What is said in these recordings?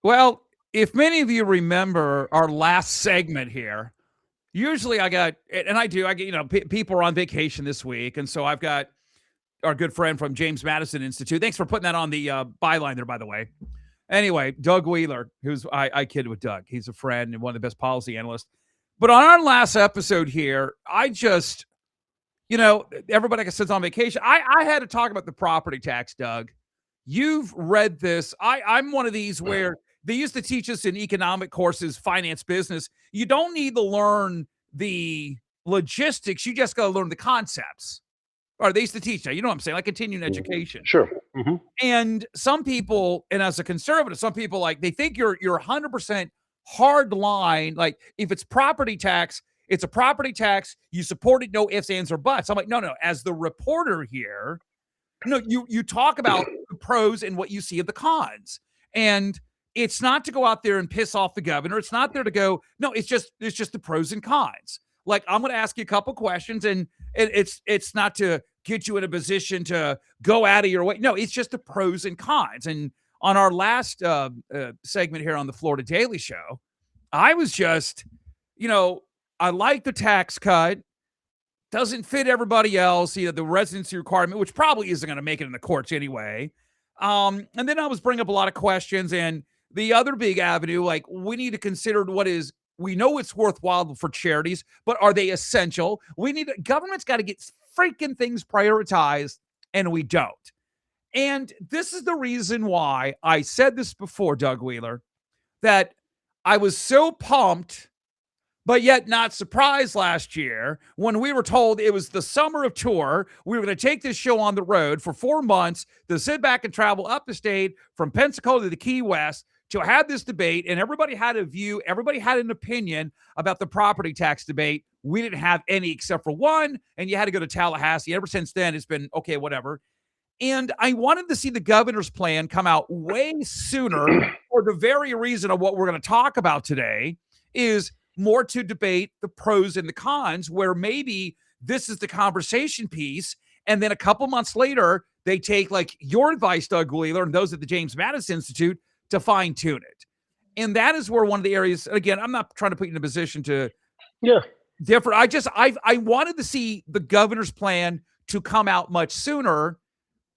Well, if many of you remember our last segment here, usually I got, and I do, I get, people are on vacation this week. And so I've got our good friend from James Madison Institute. Thanks for putting that on the byline there, by the way. Anyway, Doug Wheeler, who's, I kid with Doug. He's a friend and one of the best policy analysts. But on our last episode here, I just, everybody sits on vacation. I had to talk about the property tax, Doug. You've read this. I'm one of these where they used to teach us in economic courses, finance, business. You don't need to learn the logistics. You just got to learn the concepts. Or they used to teach that. You know what I'm saying? Like continuing education. Sure. Hmm. And some people, and as a conservative, some people they think you're 100% hard line. Like if it's property tax, it's a property tax. You support it, no ifs, ands, or buts. I'm like, no. As the reporter here, no, you talk about the pros and what you see of the cons. And it's not to go out there and piss off the governor. It's not there to go, no, it's just the pros and cons. Like I'm going to ask you a couple questions, and it's not to get you in a position to go out of your way. No, it's just the pros and cons. And on our last segment here on the Florida Daily Show, I was just, I like the tax cut. Doesn't fit everybody else, the residency requirement, which probably isn't going to make it in the courts anyway. And then I was bringing up a lot of questions, and the other big avenue, like we need to consider we know it's worthwhile for charities, but are they essential? Government's got to get freaking things prioritized, and we don't. And this is the reason why I said this before, Doug Wheeler, that I was so pumped but yet not surprised last year when we were told it was the summer of tour. We were going to take this show on the road for 4 months to sit back and travel up the state from Pensacola to the Key West to have this debate. And everybody had a view. Everybody had an opinion about the property tax debate. We didn't have any except for one. And you had to go to Tallahassee. Ever since then, it's been, okay, whatever. And I wanted to see the governor's plan come out way sooner for the very reason of what we're going to talk about today is more to debate the pros and the cons, where maybe this is the conversation piece. And then a couple months later, they take like your advice, Doug Wheeler, and those at the James Madison Institute to fine tune it. And that is where one of the areas, again, I'm not trying to put you in a position to differ. I wanted to see the governor's plan to come out much sooner.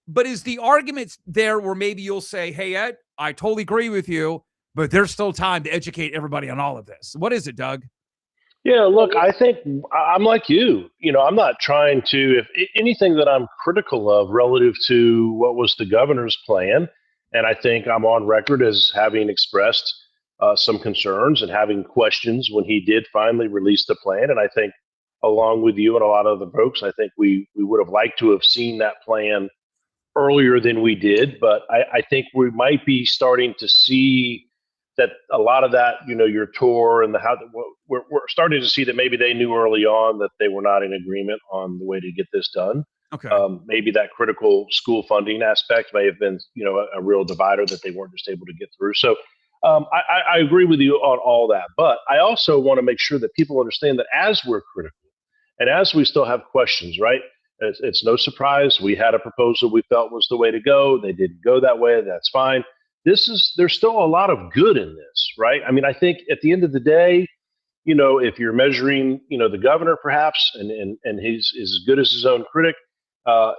But is the argument there where maybe you'll say, hey, Ed, I totally agree with you, but there's still time to educate everybody on all of this? What is it, Doug? Yeah, look, I think I'm like you. I'm not trying to, if anything that I'm critical of relative to what was the governor's plan, and I think I'm on record as having expressed some concerns and having questions when he did finally release the plan. And I think, along with you and a lot of the folks, I think we would have liked to have seen that plan earlier than we did. But I think we might be starting to see that a lot of that, your tour and we're starting to see that maybe they knew early on that they were not in agreement on the way to get this done. Okay. Maybe that critical school funding aspect may have been, a real divider that they weren't just able to get through. So I agree with you on all that. But I also want to make sure that people understand that as we're critical and as we still have questions, right? It's no surprise. We had a proposal we felt was the way to go. They didn't go that way. That's fine. There's still a lot of good in this, right? I mean, I think at the end of the day, if you're measuring, the governor perhaps, and he's as good as his own critic,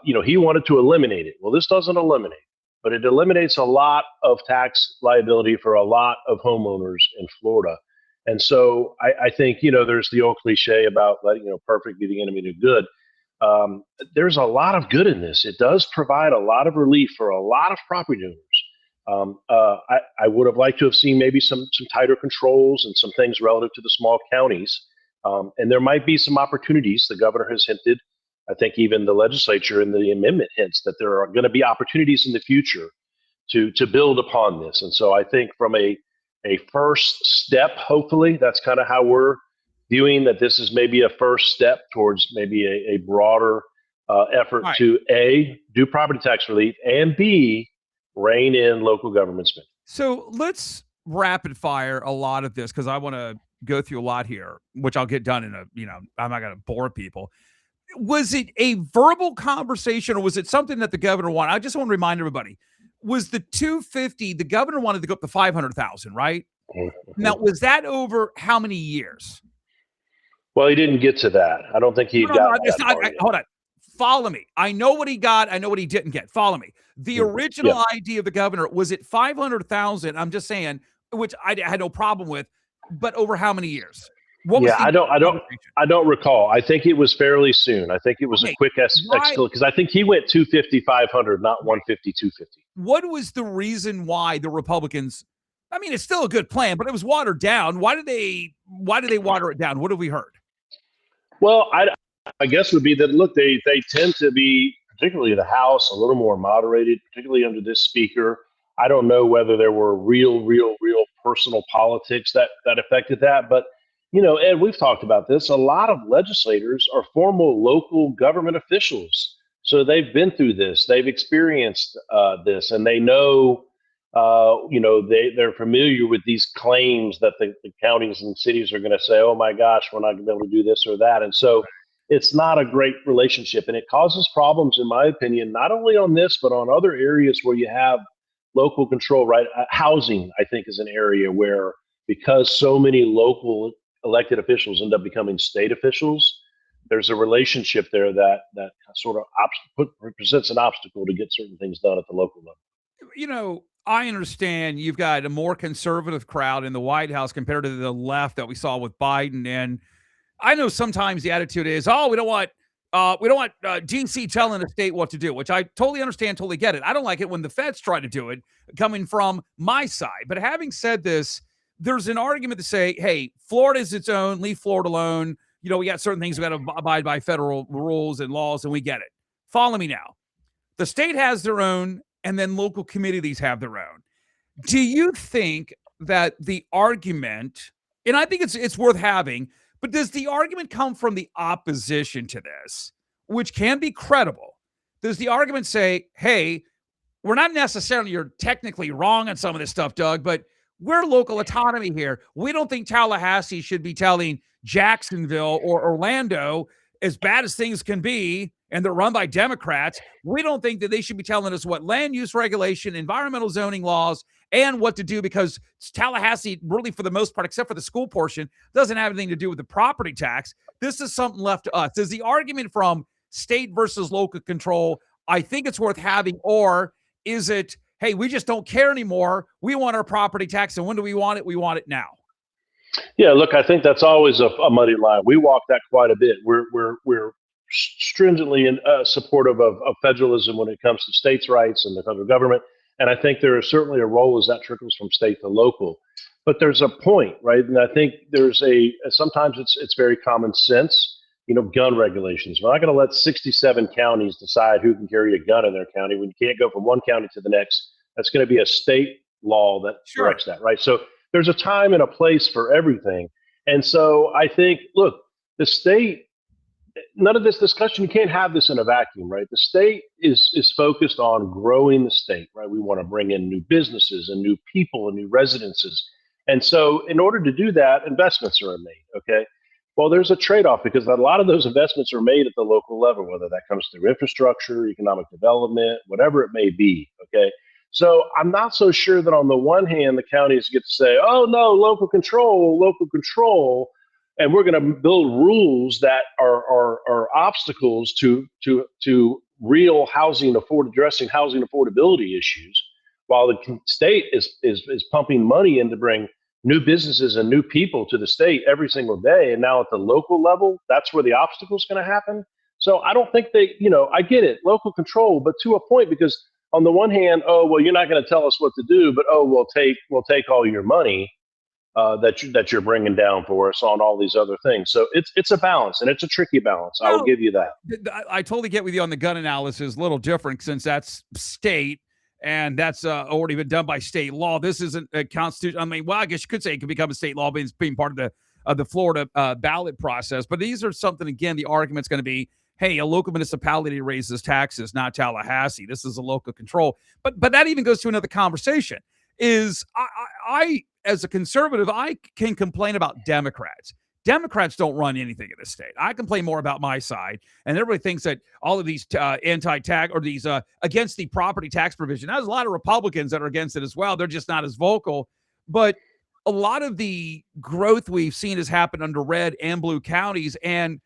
he wanted to eliminate it. Well, this doesn't eliminate, but it eliminates a lot of tax liability for a lot of homeowners in Florida. And so I think, there's the old cliche about letting, perfect be the enemy to good. There's a lot of good in this. It does provide a lot of relief for a lot of property owners. I would have liked to have seen maybe some tighter controls and some things relative to the small counties. And there might be some opportunities. The governor has hinted, I think even the legislature in the amendment hints that there are going to be opportunities in the future to build upon this. And so I think from a first step, hopefully, that's kind of how we're viewing that this is maybe a first step towards maybe a broader effort to A, do property tax relief, and B, rein in local government spending. So let's rapid fire a lot of this because I want to go through a lot here, which I'll get done in I'm not going to bore people. Was it a verbal conversation or was it something that the governor wanted? I just want to remind everybody, was the 250, the governor wanted to go up to 500,000, right? Mhm. Now, was that over how many years? Well, he didn't get to that. I don't think he had No, gotten it's that not. far yet. Hold on. Follow me. I know what he got. I know what he didn't get. Follow me. The Yeah. original idea of the governor was it 500,000. I'm just saying, which I had no problem with, but over how many years? What was Yeah, the conversation? I don't recall. I think it was fairly soon. I think it was a Okay. quick Why? escalate because I think he went 250, 500, not 150, 250. What was the reason why the Republicans? I mean, it's still a good plan, but it was watered down. Why did they? Why did they water it down? What have we heard? Well, I guess would be that look, they tend to be, particularly the House, a little more moderated, particularly under this speaker. I don't know whether there were real personal politics that affected that, but Ed, we've talked about this. A lot of legislators are former local government officials, so they've been through this, they've experienced this, and they know. They're familiar with these claims that the counties and cities are going to say, "Oh my gosh, we're not going to be able to do this or that," and so it's not a great relationship, and it causes problems, in my opinion, not only on this but on other areas where you have local control. Right, housing, I think, is an area where because so many local elected officials end up becoming state officials, there's a relationship there that sort of presents an obstacle to get certain things done at the local level. I understand you've got a more conservative crowd in the White House compared to the left that we saw with Biden. And I know sometimes the attitude is, oh, we don't want DC telling the state what to do, which I totally understand, totally get it. I don't like it when the feds try to do it coming from my side. But having said this, there's an argument to say, hey, Florida is its own, leave Florida alone. We got certain things we got to abide by federal rules and laws, and we get it. Follow me now. The state has their own, and then local communities have their own. Do you think that the argument, and I think it's worth having, but does the argument come from the opposition to this, which can be credible? Does the argument say, hey, we're not necessarily, you're technically wrong on some of this stuff, Doug, but we're local autonomy here. We don't think Tallahassee should be telling Jacksonville or Orlando, as bad as things can be, and they're run by Democrats, we don't think that they should be telling us what land use regulation, environmental zoning laws, and what to do, because Tallahassee, really for the most part, except for the school portion, doesn't have anything to do with the property tax. This is something left to us. Is the argument from state versus local control, I think it's worth having, or is it, hey, we just don't care anymore. We want our property tax, and when do we want it? We want it now. Yeah, look, I think that's always a muddy line. We walk that quite a bit. We're stringently supportive of federalism when it comes to states' rights and the federal government, and I think there is certainly a role as that trickles from state to local. But there's a point, right? And I think there's sometimes it's very common sense. Gun regulations. We're not going to let 67 counties decide who can carry a gun in their county when you can't go from one county to the next. That's going to be a state law that directs that, right? So there's a time and a place for everything. And so I think, look, the state, none of this discussion, you can't have this in a vacuum, right? The state is focused on growing the state, right? We want to bring in new businesses and new people and new residences. And so in order to do that, investments are made, okay? Well, there's a trade-off because a lot of those investments are made at the local level, whether that comes through infrastructure, economic development, whatever it may be, okay? So I'm not so sure that on the one hand, the counties get to say, oh, no, local control, and we're going to build rules that are obstacles to real addressing housing affordability issues, while the state is pumping money in to bring new businesses and new people to the state every single day. And now at the local level, that's where the obstacle is going to happen. So I don't think I get it, local control, but to a point, because on the one hand, oh, well, you're not going to tell us what to do, but oh, we'll take all your money that you're bringing down for us on all these other things. So it's a balance, and it's a tricky balance. I will give you that. I totally get with you on the gun analysis. A little different since that's state. And that's already been done by state law. This isn't a constitution. I mean, well, I guess you could say it could become a state law being part of the Florida ballot process. But these are something, again, the argument's going to be, hey, a local municipality raises taxes, not Tallahassee. This is a local control. But that even goes to another conversation. Is I as a conservative, I can complain about Democrats. Democrats don't run anything in this state. I complain more about my side, and everybody thinks that all of these anti-tax or these against the property tax provision. There's a lot of Republicans that are against it as well. They're just not as vocal. But a lot of the growth we've seen has happened under red and blue counties, and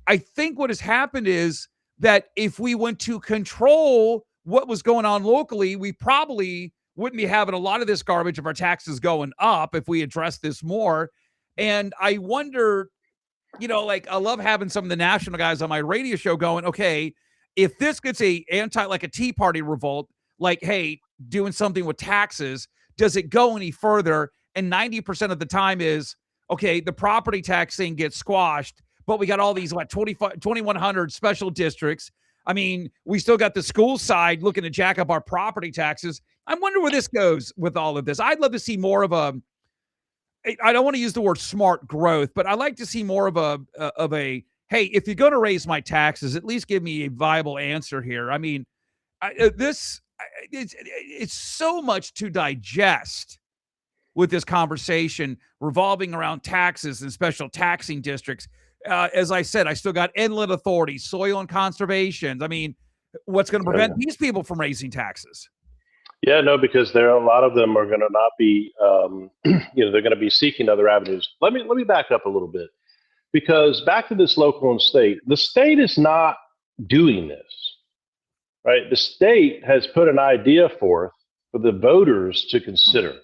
I think what has happened is that if we went to control what was going on locally, we probably wouldn't be having a lot of this garbage of our taxes going up if we address this more. And I wonder, like I love having some of the national guys on my radio show going, okay, if this gets like a Tea Party revolt, like, hey, doing something with taxes, does it go any further? And 90% of the time is, okay, the property tax thing gets squashed, but we got all these, 2,100 special districts. I mean, we still got the school side looking to jack up our property taxes. I wonder where this goes with all of this. I'd love to see more of I don't want to use the word smart growth, but I like to see more of a, hey, if you're going to raise my taxes, at least give me a viable answer here. I mean, it's so much to digest with this conversation revolving around taxes and special taxing districts. As I said, I still got inland authorities, soil and conservation. I mean, what's going to prevent these people from raising taxes? Yeah, no, because a lot of them are going to not be, they're going to be seeking other avenues. Let me back up a little bit, because back to this local and state, the state is not doing this, right? The state has put an idea forth for the voters to consider.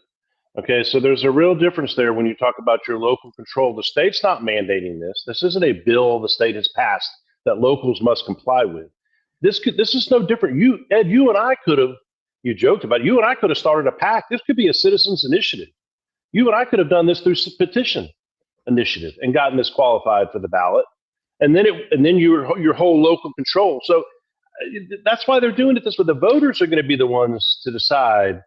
Okay, so there's a real difference there when you talk about your local control. The state's not mandating this. This isn't a bill the state has passed that locals must comply with. This is no different. Ed, you and I could have. You joked about it. You and I could have started a PAC. This could be a citizens initiative. You and I could have done this through petition initiative and gotten this qualified for the ballot. And then your whole local control. So that's why they're doing it this way. The voters are going to be the ones to decide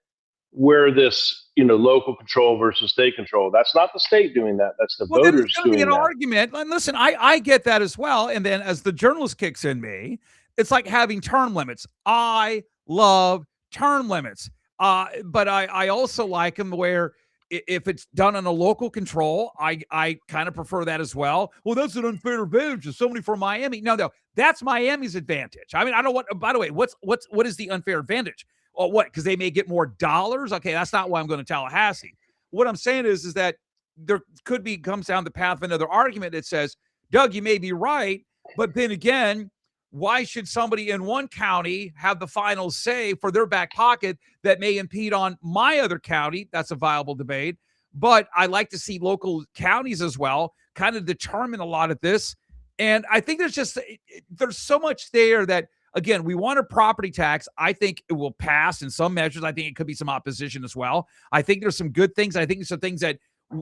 where this, local control versus state control. That's not the state doing that. That's the voters doing that. Well, there's going to be an argument. And listen, I get that as well. And then as the journalist kicks in me, it's like having term limits. I love term limits. But I also like them where if it's done on a local control, I kind of prefer that as well. Well, that's an unfair advantage. There's somebody from Miami. No, that's Miami's advantage. I mean, I don't want, by the way, what is the unfair advantage? Or what? Because they may get more dollars. Okay, that's not why I'm going to Tallahassee. What I'm saying is that there comes down the path of another argument that says, Doug, you may be right, but then again, why should somebody in one county have the final say for their back pocket that may impede on my other county? That's a viable debate. But I like to see local counties as well kind of determine a lot of this. And I think there's so much there that, again, we want a property tax. I think it will pass in some measures. I think it could be some opposition as well. I think there's some good things. I think there's some things that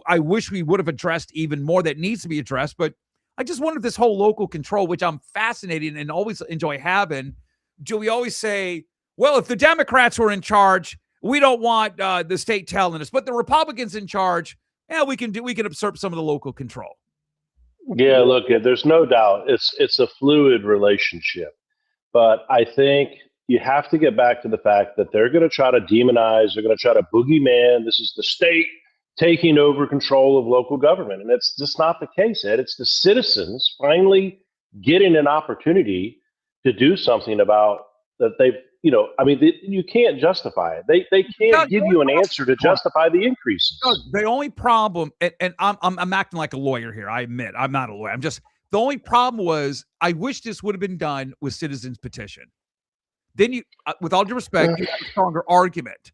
I wish we would have addressed even more that needs to be addressed. But I just wonder if this whole local control, which I'm fascinated and always enjoy having, do we always say, well, if the Democrats were in charge, we don't want the state telling us, but the Republicans in charge, we can usurp some of the local control. Yeah, look, there's no doubt it's a fluid relationship. But I think you have to get back to the fact that they're going to try to demonize, they're going to try to boogeyman. This is the state taking over control of local government. And it's just not the case, Ed. It's the citizens finally getting an opportunity to do something about that you can't justify it. They can't give you an answer to justify the increases. The only problem, and I'm acting like a lawyer here. I admit I'm not a lawyer. The only problem was I wish this would have been done with citizens petition. Then you, with all due respect, you have a stronger argument.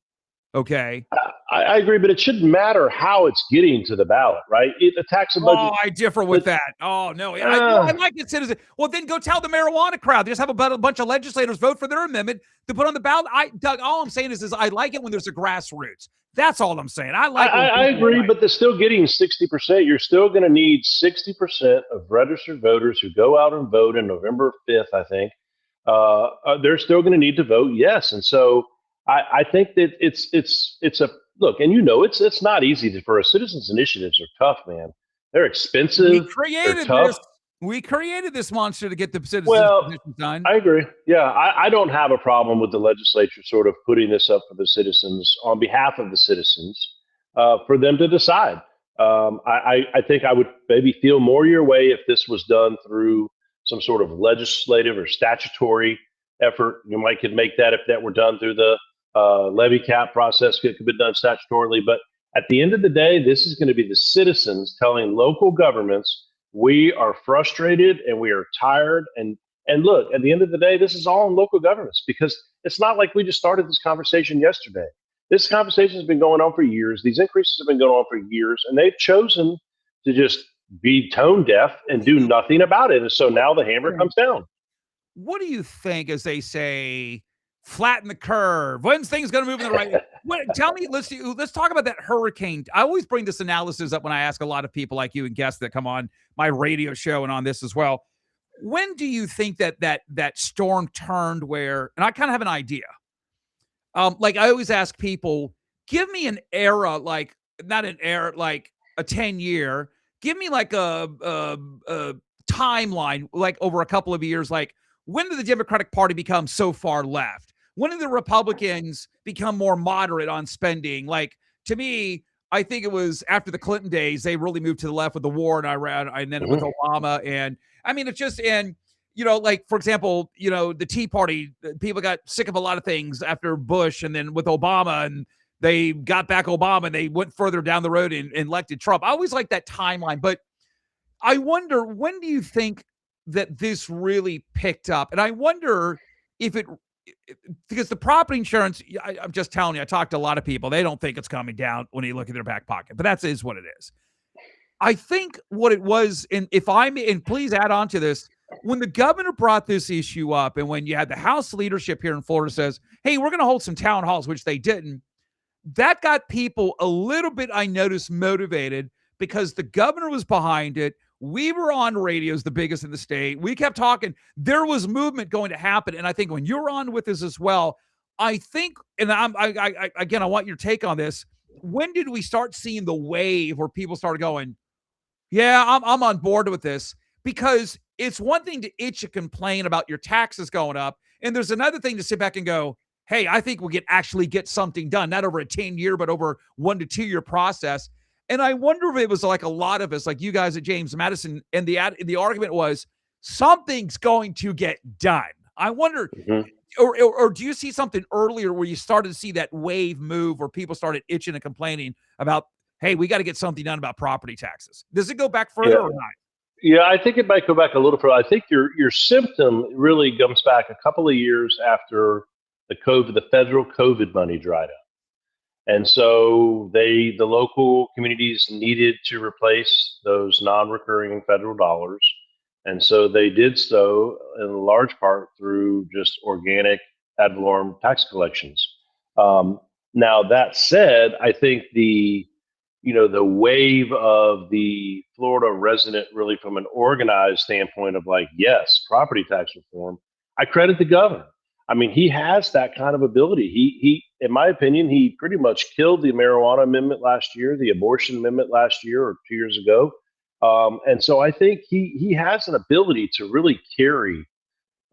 Okay. I agree, but it shouldn't matter how it's getting to the ballot, right? The tax and budget. Oh, I differ with that. Oh, no. I like it, citizen. Well, then go tell the marijuana crowd. Just have a bunch of legislators vote for their amendment to put on the ballot. Doug, all I'm saying is I like it when there's a grassroots. That's all I'm saying. I agree, but they're still getting 60%. You're still going to need 60% of registered voters who go out and vote on November 5th, I think. They're still going to need to vote yes. And so I think that it's a look, and it's not easy for a citizens initiatives are tough, man. They're expensive. We created this monster to get the citizens petitions done. I agree. Yeah, I don't have a problem with the legislature sort of putting this up for the citizens on behalf of the citizens for them to decide. I think I would maybe feel more your way if this was done through some sort of legislative or statutory effort. You might could make that if that were done through the levy cap process. It could be done statutorily, but at the end of the day, this is going to be the citizens telling local governments we are frustrated and we are tired. And look, at the end of the day, this is all in local governments because it's not like we just started this conversation yesterday. This conversation has been going on for years. These increases have been going on for years, and they've chosen to just be tone deaf and do nothing about it. And so now the hammer comes down. What do you think as they say, flatten the curve? When's things going to move in the right way? Tell me, let's talk about that hurricane. I always bring this analysis up when I ask a lot of people like you and guests that come on my radio show and on this as well. When do you think that storm turned where, and I kind of have an idea. Like I always ask people, give me an era, like not an era, like a 10-year. Give me like a timeline, like over a couple of years. Like when did the Democratic Party become so far left? When did the Republicans become more moderate on spending? Like to me, I think it was after the Clinton days, they really moved to the left with the war in Iran and then with Obama. And I mean, it's just, and like, for example, the Tea Party, people got sick of a lot of things after Bush and then with Obama, and they got back Obama and they went further down the road and elected Trump. I always like that timeline, but I wonder, when do you think that this really picked up? And I wonder if because the property insurance, I'm just telling you, I talked to a lot of people. They don't think it's coming down when you look at their back pocket, but is what it is. I think what it was, and please add on to this, when the governor brought this issue up and when you had the House leadership here in Florida says, hey, we're going to hold some town halls, which they didn't, that got people a little bit, I noticed, motivated because the governor was behind it. We were on radios, the biggest in the state. We kept talking. There was movement going to happen. And I think when you're on with us as well, I think, and again, I want your take on this. When did we start seeing the wave where people started going, yeah, I'm on board with this? Because it's one thing to itch and complain about your taxes going up. And there's another thing to sit back and go, hey, I think we could actually get something done, not over a 10-year, but over 1 to 2 year process. And I wonder if it was like a lot of us, like you guys at James Madison, and the argument was something's going to get done. I wonder, or do you see something earlier where you started to see that wave move where people started itching and complaining about, hey, we got to get something done about property taxes? Does it go back further or not? Yeah, I think it might go back a little further. I think your symptom really comes back a couple of years after the federal COVID money dried up. And so the local communities needed to replace those non-recurring federal dollars. And so they did so in large part through just organic ad valorem tax collections. Now, that said, I think the wave of the Florida resident, really from an organized standpoint of like, yes, property tax reform, I credit the governor. I mean, he has that kind of ability. He, in my opinion, he pretty much killed the marijuana amendment last year, the abortion amendment last year or 2 years ago. And so I think he has an ability to really carry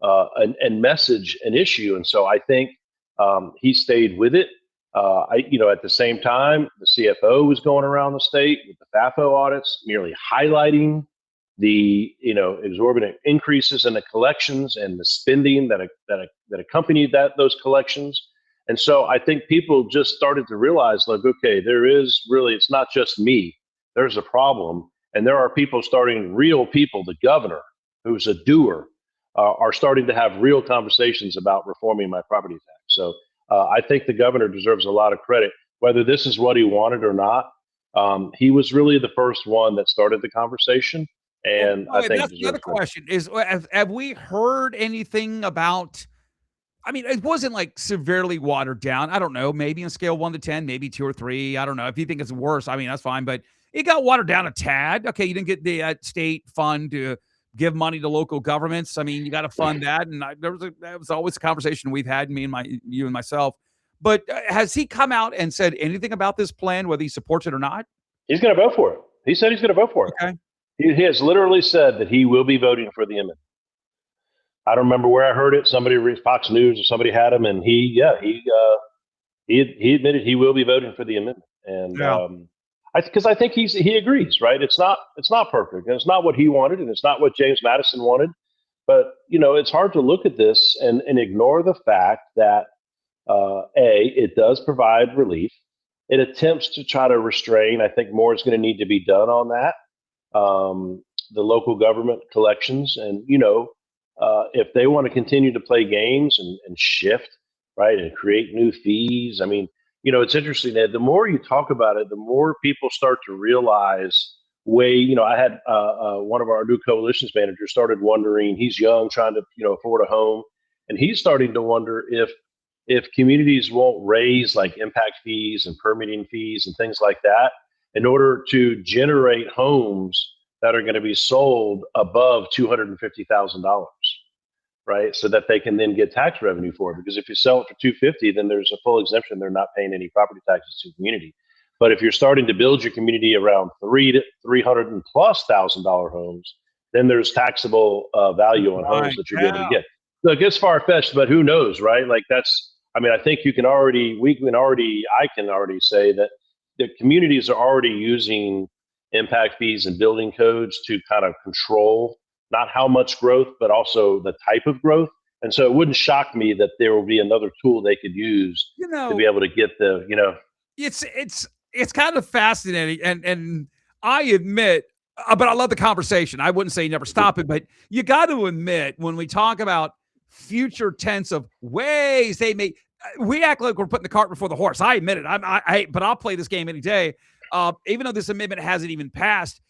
and message an issue. And so I think he stayed with it. At the same time, the CFO was going around the state with the FAFO audits, merely highlighting the exorbitant increases in the collections and the spending that accompanied those collections. And so I think people just started to realize, like, okay, it's not just me. There's a problem, and there are real people. The governor, who's a doer, are starting to have real conversations about reforming my property tax. So I think the governor deserves a lot of credit, whether this is what he wanted or not. He was really the first one that started the conversation. And I think that's the other question is, have we heard anything about, I mean, it wasn't like severely watered down. I don't know, maybe on a scale 1 to 10, maybe 2 or 3. I don't know. If you think it's worse, I mean, that's fine, but it got watered down a tad. Okay. You didn't get the state fund to give money to local governments. I mean, you got to fund that. And that was always a conversation we've had, you and myself. But has he come out and said anything about this plan, whether he supports it or not? He's going to vote for it. He said he's going to vote for it. Okay. He has literally said that he will be voting for the amendment. I don't remember where I heard it. Somebody read Fox News or somebody had him, and he admitted he will be voting for the amendment. And Because I think he agrees, right? It's not perfect, and it's not what he wanted, and it's not what James Madison wanted. But it's hard to look at this and ignore the fact that it does provide relief. It attempts to try to restrain. I think more is going to need to be done on that. The local government collections, and if they want to continue to play games and shift, right, and create new fees. I mean, it's interesting that the more you talk about it, the more people start to realize. I had one of our new coalitions managers started wondering. He's young, trying to afford a home, and he's starting to wonder if communities won't raise like impact fees and permitting fees and things like that in order to generate homes that are going to be sold above $250,000, right? So that they can then get tax revenue for it. Because if you sell it for 250, then there's a full exemption. They're not paying any property taxes to the community. But if you're starting to build your community around $300,000+ homes, then there's taxable value on homes that you'll be able to get. Look, it's far fetched, but who knows, right? Like I think I can already say that the communities are already using impact fees and building codes to kind of control not how much growth, but also the type of growth. And so it wouldn't shock me that there will be another tool they could use to be able to get It's kind of fascinating, and I admit, but I love the conversation. I wouldn't say never stop it, but you got to admit when we talk about future tense of ways they may, we act like we're putting the cart before the horse. I admit it. But I'll play this game any day. Even though this amendment hasn't even passed,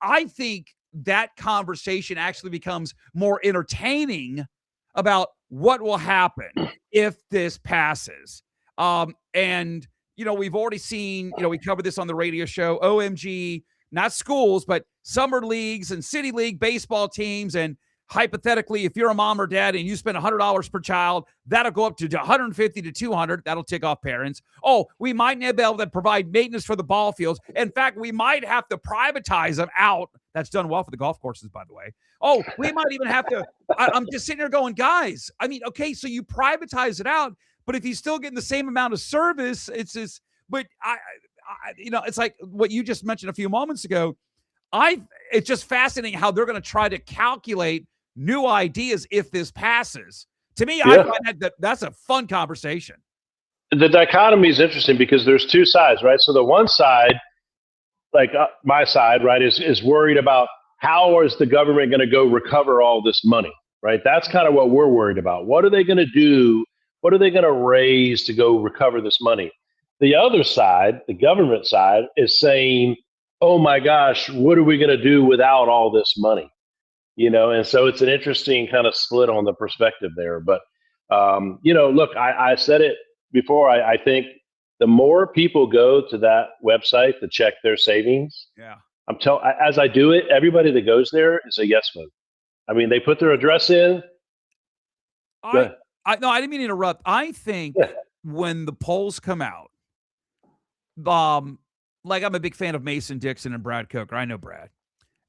I think that conversation actually becomes more entertaining about what will happen if this passes. And we've already seen, we covered this on the radio show, OMG, not schools, but summer leagues and city league baseball teams. And hypothetically, if you're a mom or dad and you spend $100 per child, that'll go up to $150 to $200. That'll tick off parents. Oh, we might not be able to provide maintenance for the ball fields. In fact, we might have to privatize them out. That's done well for the golf courses, by the way. Oh, we might even have to. I'm just sitting here going, guys, okay, so you privatize it out, but if he's still getting the same amount of service, it's just, but it's like what you just mentioned a few moments ago. It's just fascinating how they're going to try to calculate new ideas if this passes. To me, I find that's a fun conversation. The dichotomy is interesting because there's two sides, right? So the one side, like my side, right, is worried about how is the government going to go recover all this money, right? That's kind of what we're worried about. What are they going to do? What are they going to raise to go recover this money? The other side, the government side, is saying, oh my gosh, what are we going to do without all this money? And so it's an interesting kind of split on the perspective there. But, look, I said it before. I think the more people go to that website to check their savings, as I do it, everybody that goes there is a yes vote. I mean, they put their address in. No, I didn't mean to interrupt. I think when the polls come out, like I'm a big fan of Mason Dixon and Brad Coker. I know Brad.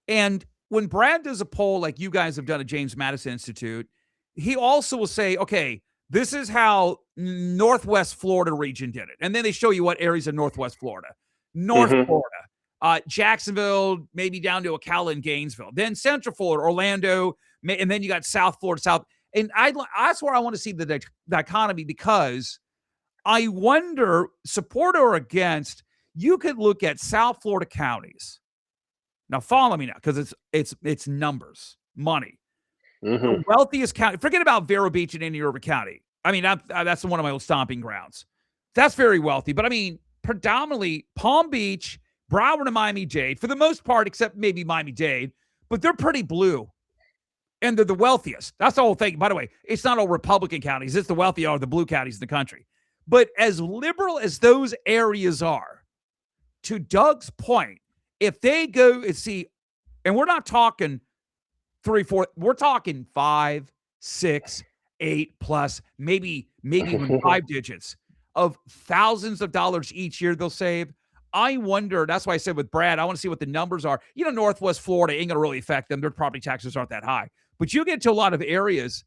And when Brad does a poll like you guys have done at James Madison Institute, he also will say, okay, this is how Northwest Florida region did it. And then they show you what areas of Northwest Florida. North Florida, Jacksonville, maybe down to Ocala and Gainesville. Then Central Florida, Orlando, and then you got South Florida, South. And that's where I want to see the dichotomy, because I wonder, support or against, you could look at South Florida counties. Now, follow me now, because it's numbers, money. The wealthiest county, forget about Vero Beach and Indian River County. I mean, that's one of my old stomping grounds. That's very wealthy. But I mean, predominantly Palm Beach, Broward, and Miami-Dade, for the most part, except maybe Miami-Dade, but they're pretty blue. And they're the wealthiest. That's the whole thing. By the way, it's not all Republican counties. It's the wealthy are the blue counties in the country. But as liberal as those areas are, to Doug's point, if they go and see, and we're not talking 3, 4, we're talking 5, 6, 8+, maybe even 5 digits of thousands of dollars each year they'll save. I wonder, that's why I said with Brad, I want to see what the numbers are. Northwest Florida ain't going to really affect them. Their property taxes aren't that high. But you get to a lot of areas,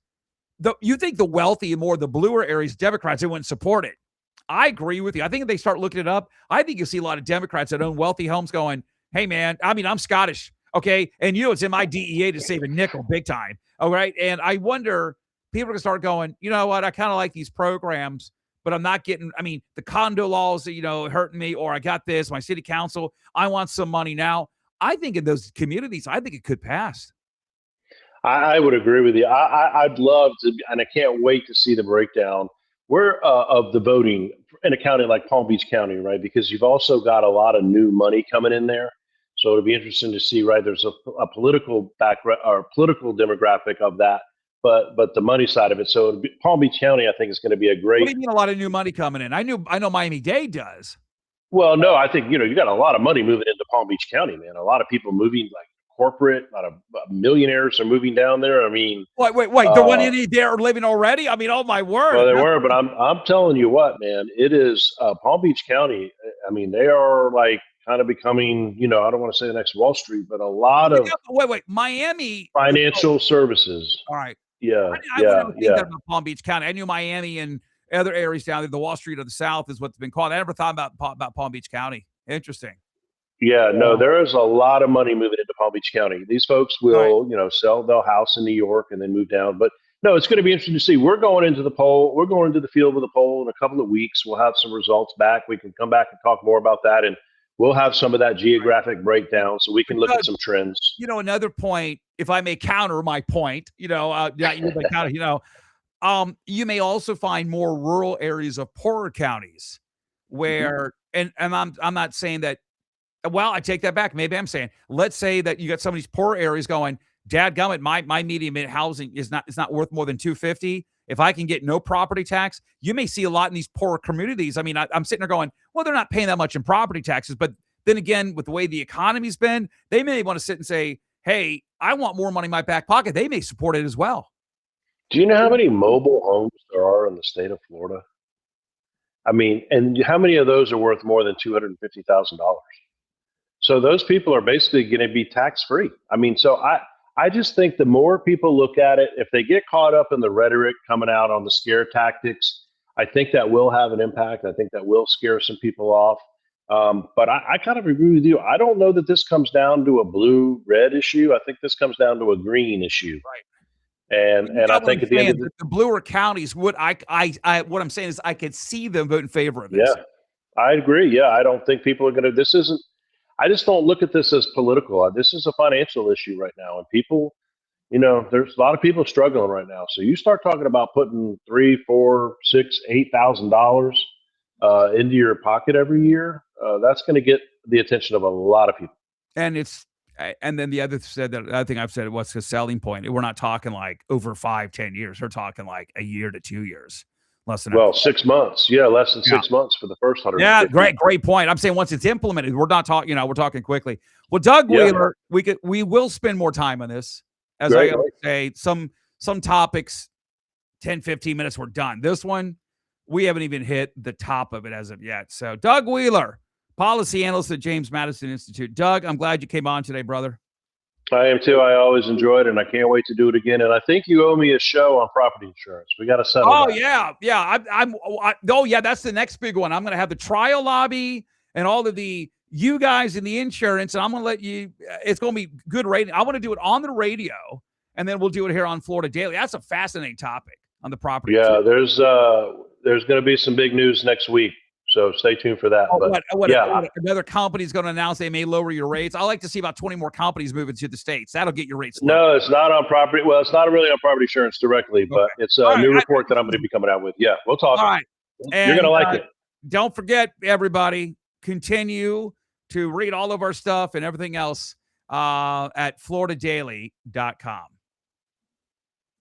you think the wealthy and more the bluer areas, Democrats, they wouldn't support it. I agree with you. I think if they start looking it up, I think you'll see a lot of Democrats that own wealthy homes going, hey, man, I mean, I'm Scottish, okay? And it's in my DEA to save a nickel big time, all right? And I wonder, people are going to start going, you know what, I kind of like these programs, but I'm not getting, I mean, the condo laws, hurting me, or I got this, my city council, I want some money now. I think in those communities, I think it could pass. I would agree with you. I'd love to, and I can't wait to see the breakdown. Of the voting in a county like Palm Beach County, right? Because you've also got a lot of new money coming in there. So it'll be interesting to see, right? There's a political background or political demographic of that, but the money side of it. So Palm Beach County, I think, is going to be a What do great. you mean a lot of new money coming in? I know Miami-Dade does. Well, no, I think you got a lot of money moving into Palm Beach County, man. A lot of people moving, like corporate, a lot of millionaires are moving down there. I mean, Wait, the one in there living already? I mean, oh my word. well, they were, but I'm telling you what, man, it is Palm Beach County. I mean, they are like kind of becoming, I don't want to say the next Wall Street, but a lot of Wait, Miami. financial services. All right. Yeah, I would yeah, never think yeah. that about Palm Beach County. I knew Miami and other areas down there, the Wall Street of the South is what's been called. I never thought about Palm Beach County. Interesting. Yeah, no, there is a lot of money moving into Palm Beach County. These folks will, sell their house in New York and then move down. But no, it's going to be interesting to see. We're going into the poll. We're going into the field with the poll in a couple of weeks. We'll have some results back. We can come back and talk more about that, and we'll have some of that geographic breakdown so we can look at some trends. Another point, if I may counter my point, you may also find more rural areas of poorer counties where, and I'm not saying that. Well, I take that back. Maybe I'm saying, let's say that you got some of these poor areas going, dadgummit, my median housing is not worth more than $250. If I can get no property tax, you may see a lot in these poorer communities. I mean, I'm sitting there going, well, they're not paying that much in property taxes. But then again, with the way the economy's been, they may want to sit and say, hey, I want more money in my back pocket. They may support it as well. Do you know how many mobile homes there are in the state of Florida? I mean, and how many of those are worth more than $250,000? So those people are basically going to be tax free. I mean, so I just think the more people look at it, if they get caught up in the rhetoric coming out on the scare tactics, I think that will have an impact. I think that will scare some people off. But I kind of agree with you. I don't know that this comes down to a blue-red issue. I think this comes down to a green issue. Right. And I think at the end of the bluer counties, what I'm saying is I could see them vote in favor of this. Yeah, I agree. Yeah, I don't think people are going to. I just don't look at this as political. This is a financial issue right now, and people, there's a lot of people struggling right now. So you start talking about putting $3, $4, $6, $8,000 into your pocket every year. That's going to get the attention of a lot of people. And then the other thing I've said, what's the selling point? We're not talking like over 5-10 years. We're talking like a year to 2 years. Less than 6 months. Yeah, less than 6 months for the first 100. Yeah, great point. I'm saying once it's implemented, we're not talking, we're talking quickly. Well, Doug Wheeler, we will spend more time on this. As I always say, some topics, 10, 15 minutes, we're done. This one, we haven't even hit the top of it as of yet. So Doug Wheeler, policy analyst at James Madison Institute. Doug, I'm glad you came on today, brother. I am too. I always enjoyed it, and I can't wait to do it again. And I think you owe me a show on property insurance. We got to settle. Oh that. yeah. That's the next big one. I'm going to have the trial lobby and all of you guys in the insurance, and I'm going to let you. It's going to be good rating. I want to do it on the radio, and then we'll do it here on Florida Daily. That's a fascinating topic on the property. Yeah, insurance. There's going to be some big news next week. So stay tuned for that. Another company's going to announce they may lower your rates. I like to see about 20 more companies moving to the States. That'll get your rates lower. No, it's not on property. Well, it's not really on property insurance directly, but it's a new report that I'm going to be coming out with. Yeah, we'll talk. All right. You're going to like it. Don't forget, everybody, continue to read all of our stuff and everything else at floridadaily.com.